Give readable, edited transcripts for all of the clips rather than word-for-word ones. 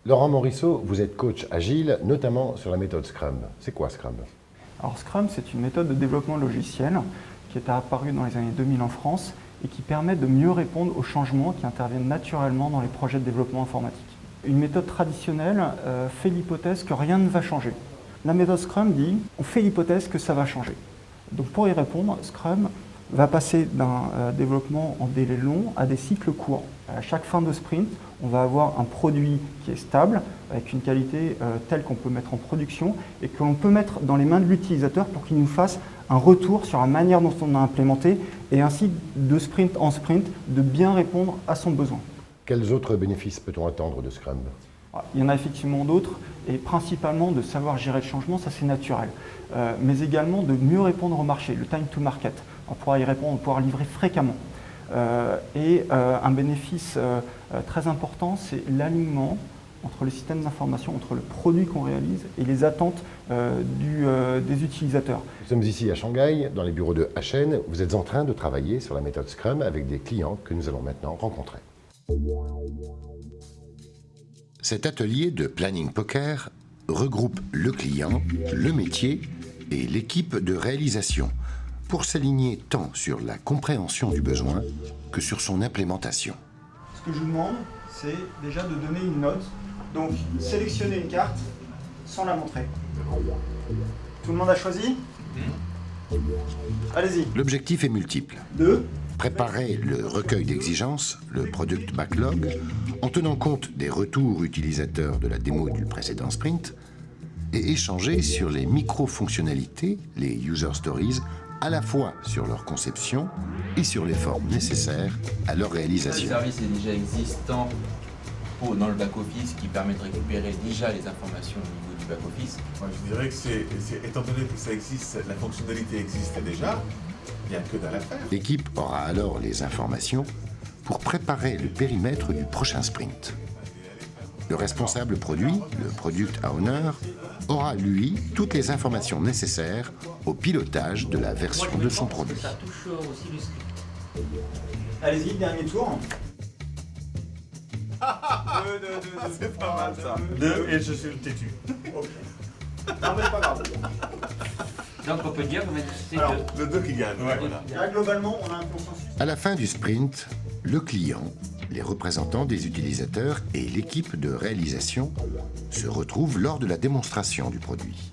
Laurent Morisseau, vous êtes coach agile, notamment sur la méthode Scrum. C'est quoi Scrum? Alors Scrum, c'est une méthode de développement logiciel qui est apparue dans les années 2000 en France et qui permet de mieux répondre aux changements qui interviennent naturellement dans les projets de développement informatique. Une méthode traditionnelle fait l'hypothèse que rien ne va changer. La méthode Scrum dit on fait l'hypothèse que ça va changer. Donc pour y répondre, Scrum va passer d'un développement en délai long à des cycles courts. À chaque fin de sprint, on va avoir un produit qui est stable, avec une qualité telle qu'on peut mettre en production et que l'on peut mettre dans les mains de l'utilisateur pour qu'il nous fasse un retour sur la manière dont on a implémenté et ainsi de sprint en sprint de bien répondre à son besoin. Quels autres bénéfices peut-on attendre de Scrum? Il y en a effectivement d'autres, et principalement de savoir gérer le changement, ça c'est naturel, mais également de mieux répondre au marché, le time to market. On pourra y répondre, on pourra livrer fréquemment. Un bénéfice très important, c'est l'alignement entre le système d'information, entre le produit qu'on réalise et les attentes des utilisateurs. Nous sommes ici à Shanghai, dans les bureaux de HN. Vous êtes en train de travailler sur la méthode Scrum avec des clients que nous allons maintenant rencontrer. Cet atelier de planning poker regroupe le client, le métier et l'équipe de réalisation pour s'aligner tant sur la compréhension du besoin que sur son implémentation. Ce que je vous demande, c'est déjà de donner une note. Donc, sélectionner une carte sans la montrer. Tout le monde a choisi? Allez-y. L'objectif est multiple. 2. Préparer le recueil d'exigences, le product backlog, en tenant compte des retours utilisateurs de la démo du précédent sprint, et échanger sur les micro-fonctionnalités, les user stories, à la fois sur leur conception et sur les formes nécessaires à leur réalisation. Le service est déjà existant dans le back-office qui permet de récupérer déjà les informations au niveau du back-office. Moi, je dirais que étant donné que ça existe, la fonctionnalité existe déjà, il n'y a que d'à faire. L'équipe aura alors les informations pour préparer le périmètre du prochain sprint. Le responsable produit, le product owner, aura, lui, toutes les informations nécessaires au pilotage de la version de son produit. Ça touche aussi le script. Allez-y, dernier tour. C'est pas mal ça. 2 et je suis têtu. Non mais pas grave. Donc on peut dire que c'est Alors, Le 2 qui gagne. Ouais. Voilà. Là, globalement, on a un consensus. À la fin du sprint, le client, les représentants des utilisateurs et l'équipe de réalisation se retrouvent lors de la démonstration du produit.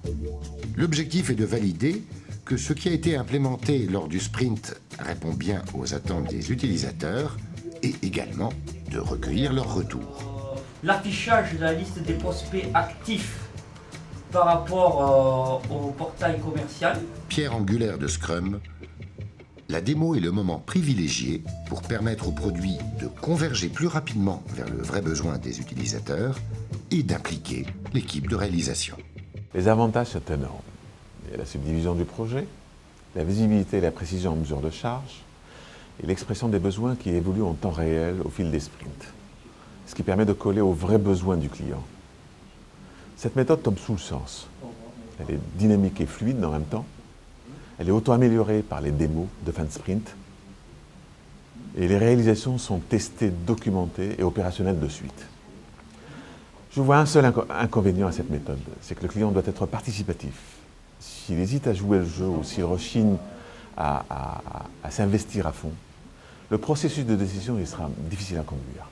L'objectif est de valider que ce qui a été implémenté lors du sprint répond bien aux attentes des utilisateurs et également de recueillir leurs retours. L'affichage de la liste des prospects actifs par rapport au portail commercial. Pierre angulaire de Scrum, la démo est le moment privilégié pour permettre au produit de converger plus rapidement vers le vrai besoin des utilisateurs et d'impliquer l'équipe de réalisation. Les avantages sont énormes. Il y a la subdivision du projet, la visibilité et la précision en mesure de charge, et l'expression des besoins qui évoluent en temps réel au fil des sprints, ce qui permet de coller aux vrais besoins du client. Cette méthode tombe sous le sens. Elle est dynamique et fluide en même temps. Elle est auto-améliorée par les démos de fin de sprint. Et les réalisations sont testées, documentées et opérationnelles de suite. Je vois un seul inconvénient à cette méthode, c'est que le client doit être participatif. S'il hésite à jouer le jeu ou s'il rechigne à s'investir à fond, le processus de décision il sera difficile à conduire.